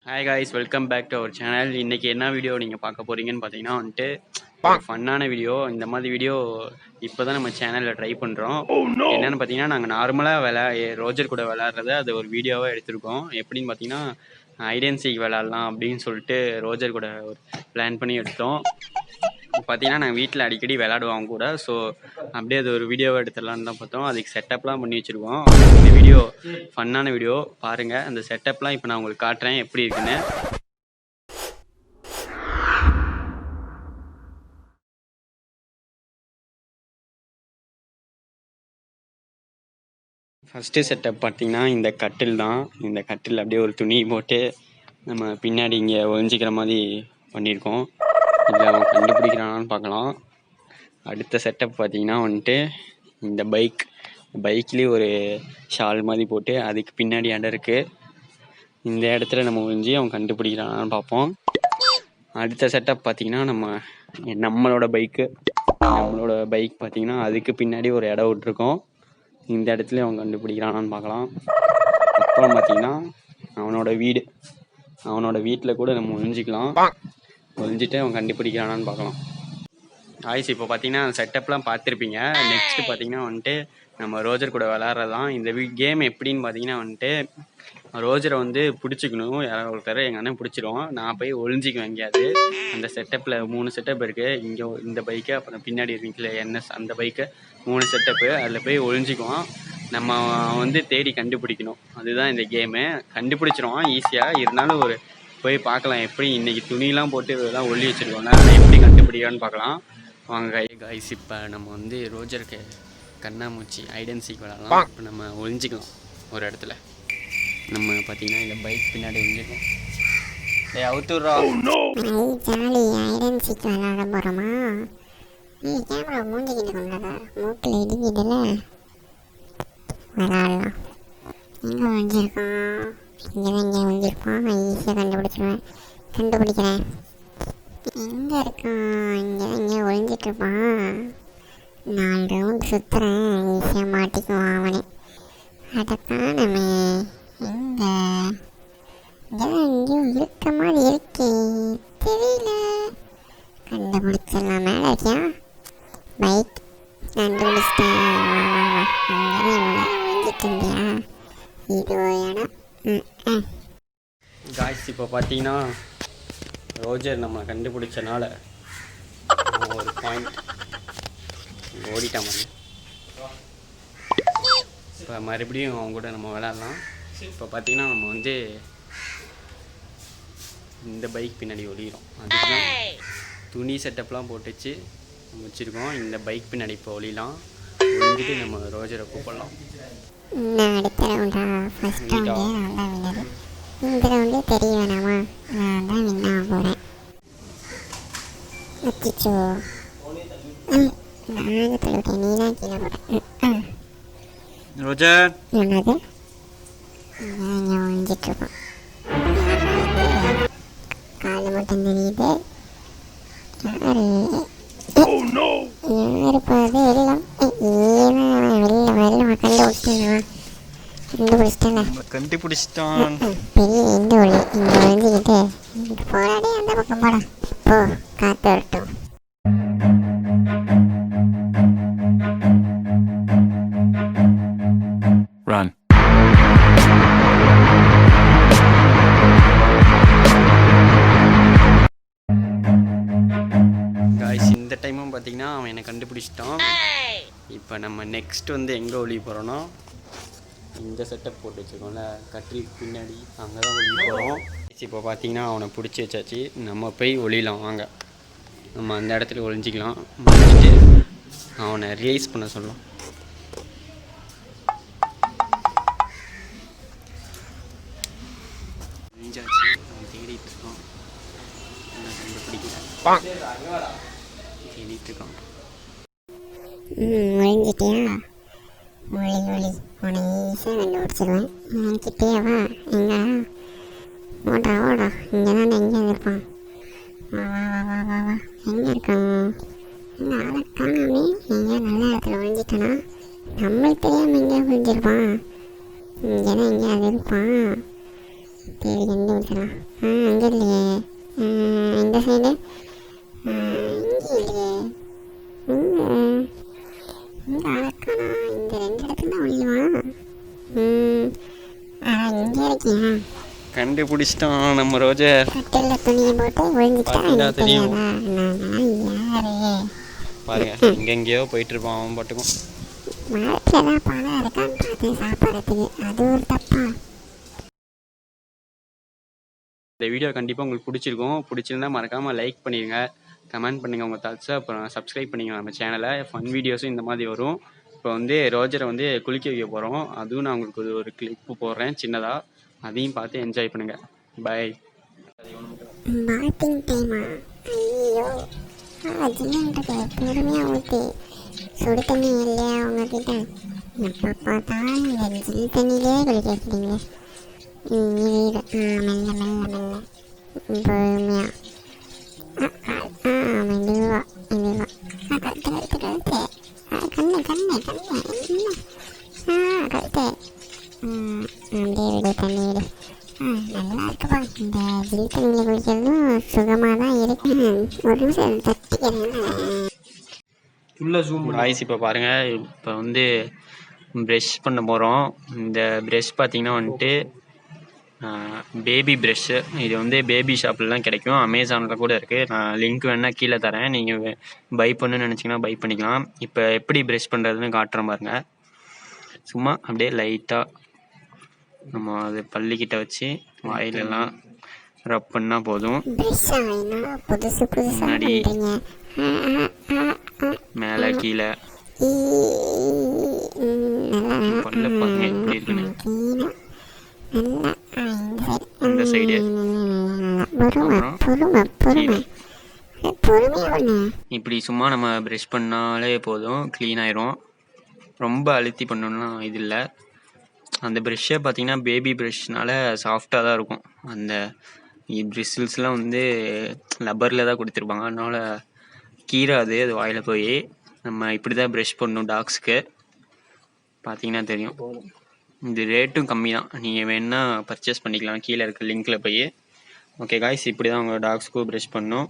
Hi guys, welcome back to our channel. இன்றைக்கி என்ன video நீங்கள் பார்க்க போகிறீங்கன்னு பார்த்தீங்கன்னா வந்துட்டு ஒரு ஃபன்னான வீடியோ. இந்த மாதிரி வீடியோ இப்போ தான் நம்ம சேனலில் ட்ரை பண்ணுறோம். என்னென்னு பார்த்தீங்கன்னா, நாங்கள் நார்மலாக ரோஜர் கூட விளையாடுறத அது ஒரு வீடியோவாக எடுத்திருக்கோம். எப்படின்னு பார்த்தீங்கன்னா, ஐடென்சிக்கு விளையாடலாம் அப்படின்னு சொல்லிட்டு ரோஜர் கூட ஒரு பிளான் பண்ணி எடுத்தோம். பார்த்தீங்கன்னா நாங்கள் வீட்டில் அடிக்கடி விளையாடுவோம் அவங்க கூட. ஸோ அப்படியே அது ஒரு வீடியோவை எடுத்துடலான்னு தான் பார்த்தோம். அதுக்கு செட்டப்லாம் பண்ணி வச்சுருக்கோம். இந்த வீடியோ ஃபன்னான வீடியோ பாருங்கள். அந்த செட்டப்லாம் இப்போ நான் உங்களுக்கு காட்டுறேன் எப்படி இருக்குன்னு. ஃபஸ்ட்டு செட்டப் பார்த்தீங்கன்னா இந்த கட்டில் தான். இந்த கட்டில் அப்படியே ஒரு துணி போட்டு நம்ம பின்னாடி இங்கே ஒழிஞ்சிக்கிற மாதிரி பண்ணியிருக்கோம். இதில் அவன் கண்டுபிடிக்கிறானான்னு பார்க்கலாம். அடுத்த செட்டப் பார்த்தீங்கன்னா வந்துட்டு இந்த பைக்லேயே ஒரு ஷால் மாதிரி போட்டு அதுக்கு பின்னாடி இடம் இருக்குது. இந்த இடத்துல நம்ம ஒழிஞ்சி அவன் கண்டுபிடிக்கிறானான்னு பார்ப்போம். அடுத்த செட்டப் பார்த்தீங்கன்னா நம்மளோட பைக் பார்த்தீங்கன்னா அதுக்கு பின்னாடி ஒரு இடம் விட்டுருக்கோம். இந்த இடத்துல அவன் கண்டுபிடிக்கிறானான்னு பார்க்கலாம். அப்புறம் பார்த்தீங்கன்னா அவனோட வீட்டில் கூட நம்ம ஒழிஞ்சிட்டு அவன் கண்டுபிடிக்கிறானான்னு பார்க்கலாம். ஆயிஸ் இப்போ பார்த்தீங்கன்னா செட்டப்லாம் பார்த்துருப்பீங்க. நெக்ஸ்ட்டு பார்த்தீங்கன்னா வந்துட்டு நம்ம ரோஜர் கூட விளாட்றது தான். இந்த கேம் எப்படின்னு பார்த்தீங்கன்னா வந்துட்டு ரோஜரை வந்து பிடிச்சிக்கணும். யாராவது ஒருத்தர் எங்கள் அண்ணன் பிடிச்சிருவோம். நான் போய் ஒழிஞ்சிக்குவேன் எங்கேயாவது. அந்த செட்டப்பில் 3 செட்டப் இருக்குது. இங்கே இந்த பைக்கு, அப்புறம் பின்னாடி இருக்கீங்களே என்எஸ் அந்த பைக்கு, 3 செட்டப்பு. அதில் போய் ஒழிஞ்சிக்குவோம். நம்ம வந்து தேடி கண்டுபிடிக்கணும். அதுதான் இந்த கேமு. கண்டுபிடிச்சிருவோம் ஈஸியாக. இருந்தாலும் போய் பார்க்கலாம் எப்படி. இன்றைக்கி துணியெலாம் போட்டு இதெல்லாம் ஒல்லி வச்சுருக்கோம்ல, அதை எப்படி கண்டுபிடிக்கலான்னு பார்க்கலாம் வாங்க கைஸ். இப்போ நம்ம வந்து ரோஜருக்கு கண்ணாமூச்சி ஐடென்சிக்கு விளாடலாம். இப்போ நம்ம ஒழிஞ்சிக்கலாம் ஒரு இடத்துல. நம்ம பார்த்தீங்கன்னா இந்த பைக் பின்னாடி ஒழிஞ்சிக்கலாம். அவுத்துறா ஜாலி ஐடென்சிக்கு விளாட போகிறோமா? நீ கேமரா மூஞ்சிக்கிட்டு கொண்டாடா, மூக்கில் இடிக்கிட்டுல விளாடலாம். எங்கே ஒழிஞ்சிருக்கான்? இங்கே ஒழிஞ்சிருப்பான். ஈஸியாக கண்டுபிடிக்கிறேன். எங்கே இருக்கான்? இங்கே ஒழிஞ்சிட்ருப்பான். 4 ரவுண்ட் சுற்றுறேன், ஈஸியாக மாட்டிக்குவான் அவனே. அடக்கானமே எங்கே? எங்கேயும் இருக்க மாதிரி இருக்கே, தெரியல. கண்டுபிடிச்சிடலாம். மேலே இருக்கியா? பைக் கண்டுபிடிச்சிட்டேன். ஒழிஞ்சிட்டு இருந்தியா? இது இடம். காய்ஸ் இப்போ பார்த்தீங்கன்னா ரோஜர் நம்ம கண்டுபிடிச்சனால ஒரு பாயிண்ட் ஓடிட்டான் மாதிரி. இப்போ மறுபடியும் அவங்க கூட நம்ம விளையாடலாம். இப்போ பார்த்தீங்கன்னா நம்ம வந்து இந்த பைக் பின்னாடி ஒளிகிறோம். அதுக்கு தான் துணி செட்டப்லாம் போட்டுச்சு வச்சுருக்கோம். இந்த பைக் பின்னாடி இப்போ ஒளியலாம். ஒழிஞ்சிட்டு நம்ம ரோஜரை கூப்பிடலாம். அடுத்த ரவுண்டா? ஃபஸ்ட் ரவுண்டே நல்லா வினது. இந்த ரவுண்டே தெரிய வேணாமா? நான் தான் வின்னா போகிறேன். அச்சிச்சோ, நான் சொல்லிட்டேன், நீ தான் கீழே போட்டேன். ரோஜர் என்னது? இங்கே ஒழிஞ்சிட்ருப்பான். கால் மட்டும் தெரியுது. யாரு பாது எல்லாம் கண்டுபிடிச்சிட்டான். பெரிய இந்த ஒழிஞ்சிக்கிட்டு போராடி அந்த பக்கம் போட போ, காத்து வரட்டும். Run. காய்ஸ் இந்த டைமும் பார்த்தீங்கன்னா அவன் என்னை கண்டுபிடிச்சிட்டான். இப்போ நம்ம நெக்ஸ்ட் வந்து எங்கே ஒளிய போகிறோன்னா இந்த செட்டப் போட்டு வச்சுருக்கோம்ல, கட்ரிக்கு பின்னாடி அங்கே தான் ஒளிய போகிறோம். இப்போ பார்த்தீங்கன்னா அவனை பிடிச்சி வச்சாச்சு. நம்ம போய் ஒளியலாம் வாங்க. நம்ம அந்த இடத்துல ஒழிஞ்சிக்கலாம். ஒழிஞ்சிட்டு அவனை ரிலீஸ் பண்ண சொல்லலாம். ஒழிஞ்சாச்சு. அவன் தேடிட்டு இருக்கான். கண்டுபிடிக்கல. தேடிட்டு இருக்கான். ஒழிஞ்சிட்டியா? ஒளி உன்னை ஈஸியாக கண்டுபிடிச்சிடுவேன். கிட்டேவா? எங்கே ஓடா இங்கே தானே. எங்கே இருப்பான்? வா எங்கே இருக்கான்? இந்த ஆளை காணாமே. எங்கேயா நல்ல இடத்துல ஒழிஞ்சிட்டானா? நம்மளுக்கு தெரியாமல் எங்கேயா ஒழிஞ்சிருப்பான். இங்கே தான் எங்கேயாவது இருப்பான். சரி எங்கே ஊற்றலாம்? அங்கே இல்லையே. இந்த சைடு இங்கே இல்லையே. இங்கே இங்கே அழகானா இந்த 2 இடத்துல தான் ஒழியுமா? இங்கே இருக்கியா? கண்டுபிடிச்சிட்டோம் நம்ம ரோஜர். கட்டில் துணியை போட்டு ஒழிஞ்சிட்டா பார்த்தீங்கன்னா எனக்கு தெரியும். தெரியாதா? நான் யாரு? பாருங்க எங்கெங்கேயோ போயிட்டு இருப்பான் அவன் பாட்டுக்கும். மரத்தில் தான் பழம் இருக்கான்னு பார்த்து சாப்பிட்றதுக்கு அது ஒரு தப்பா? இந்த வீடியோ கண்டிப்பாக உங்களுக்கு பிடிச்சிருக்கும். பிடிச்சிருந்தா மறக்காமல் லைக் பண்ணிடுங்க, கமெண்ட் பண்ணுங்கள் உங்கள் தாட்ஸை. அப்புறம் சப்ஸ்கிரைப் பண்ணிங்க நம்ம சேனலை. ஃபன் வீடியோஸும் இந்த மாதிரி வரும். இப்போ வந்து ரோஜரை வந்து குளிக்க வைக்க போகிறோம். அதுவும் நான் உங்களுக்கு ஒரு கிளிப்பு போடுறேன் சின்னதாக. அதையும் பார்த்து என்ஜாய் பண்ணுங்கள். பாய். பாத்திங் டைமா? ஐயோ ஜில்லுன்றது பொறுமையாக ஊற்றி. சுடு தண்ணி இல்லையா உங்ககிட்ட? எப்போ பார்த்தாலும் இந்த ஜில் தண்ணியிலே குளிக்க வைக்கிறீங்களே. மெல்ல மெல்ல மெல்ல பொறுமையாக. மெதுவா மெதுவா. கழுத்து கழுத்து கழுத்து. கண்ணு கண்ணு கண்ணு என்ன? கழுத்து. அப்படியே விடு, தண்ணி விடு. நல்லா இருக்குப்பா. இந்த ஜில் தண்ணியில் குளிக்கிறதும் சுகமாக தான் இருக்கு. ஒரு நிமிஷம் தட்டிக்கிறேன். ராய்ஸ் இப்போ பாருங்கள், இப்போ வந்து ப்ரெஷ் பண்ண போகிறோம். இந்த ப்ரெஷ் பார்த்தீங்கன்னா வந்துட்டு பேபி ப்ரெஷ்ஷு. இது வந்து பேபி ஷாப்லலாம் கிடைக்கும், அமேசானில் கூட இருக்குது. நான் லிங்க் வேணால் கீழே தரேன், நீங்கள் பை பண்ணுன்னு நினச்சிங்கன்னா பை பண்ணிக்கலாம். இப்போ எப்படி ப்ரெஷ் பண்ணுறதுன்னு காட்டுறேன் பாருங்க. சும்மா அப்படியே லைட்டாக நம்ம அது பல்லிக்கிட்ட வச்சு வாயிலெல்லாம் ரப் பண்ணால் போதும். முன்னாடி மேலே கீழே பல்ல பாருங்க எப்படி இருக்குன்னு. இந்த சைடு இப்படி சும்மா நம்ம ப்ரெஷ் பண்ணாலே போதும், க்ளீன் ஆயிரும். ரொம்ப அழுத்தி பண்ணணும்னா இது இல்லை. அந்த ப்ரெஷ்ஷை பார்த்தீங்கன்னா பேபி ப்ரெஷ்னால சாஃப்டாக தான் இருக்கும். அந்த பிரிசில்ஸ்லாம் வந்து லப்பரில் தான் கொடுத்துருப்பாங்க, அதனால் கீராது அது வாயில் போய். நம்ம இப்படி தான் ப்ரெஷ் பண்ணணும் டாக்ஸுக்கு. பார்த்தீங்கன்னா தெரியும். இது ரேட்டும் கம்மி தான், நீங்கள் வேணால் பர்ச்சேஸ் பண்ணிக்கலாம் கீழே இருக்க லிங்க்கில் போய். ஓகே காய்ஸ், இப்படி தான் உங்கள் டாக்ஸுக்கும் ப்ரெஷ் பண்ணணும்.